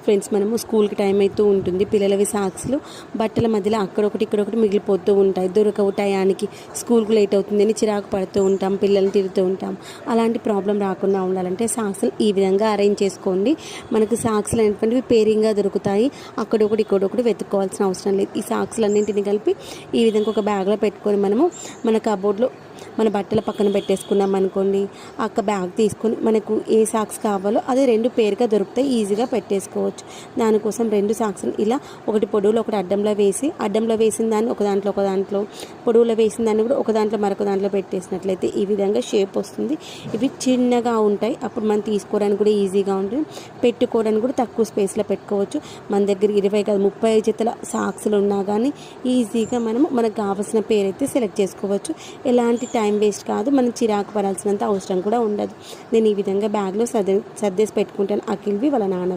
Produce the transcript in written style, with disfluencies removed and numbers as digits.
Friends మనము స్కూల్కి time అవుతూ ఉంటుంది, పిల్లలవి సాక్స్లు బట్టల మధ్యలో అక్కడొకటి ఇక్కడొకటి మిగిలిపోతూ ఉంటాయి, దొరకవు టయానికి, స్కూల్కి లేట్ అవుతుందని చిరాకు పడుతూ ఉంటాం, పిల్లల్ని తిరుగుతూ ఉంటాం. అలాంటి ప్రాబ్లం రాకుండా ఉండాలంటే సాక్స్లు ఈ విధంగా అరేంజ్ చేసుకోండి. మనకు సాక్స్లు అనేటువంటివి పేరింగ్గా దొరుకుతాయి, అక్కడొకటి ఇక్కడొకటి వెతుక్కోవాల్సిన అవసరం లేదు. ఈ సాక్స్లు అన్నింటినీ కలిపి ఈ విధంగా ఒక బ్యాగ్లో పెట్టుకొని మనము మన కబోర్డ్లో మన బట్టల పక్కన పెట్టేసుకున్నాం అనుకోండి, అక్క బ్యాగ్ తీసుకొని మనకు ఏ సాక్స్ కావాలో అది రెండు పేరుగా దొరుకుతాయి, ఈజీగా పెట్టేసుకోవచ్చు. దానికోసం రెండు సాక్స్ని ఇలా ఒకటి పొడవులో ఒకటి అడ్డంలో వేసిన దాన్ని ఒక దాంట్లో పొడవులో వేసిన దాన్ని కూడా ఒక దాంట్లో మరొక దాంట్లో పెట్టేసినట్లయితే ఈ విధంగా షేప్ వస్తుంది. ఇవి చిన్నగా ఉంటాయి, అప్పుడు మనం తీసుకోవడానికి కూడా ఈజీగా ఉంటుంది, పెట్టుకోవడానికి కూడా తక్కువ స్పేస్లో పెట్టుకోవచ్చు. మన దగ్గర 20 కాదు 30 జతల సాక్స్లు ఉన్నా కానీ ఈజీగా మనకు కావాల్సిన పేరైతే సెలెక్ట్ చేసుకోవచ్చు. ఎలాంటి టైం వేస్ట్ కాదు, మనం చిరాకు పడాల్సినంత అవసరం కూడా ఉండదు. నేను ఈ విధంగా బ్యాగ్లో సర్దేసి పెట్టుకుంటాను అఖిల్వి వాళ్ళ నాన్న.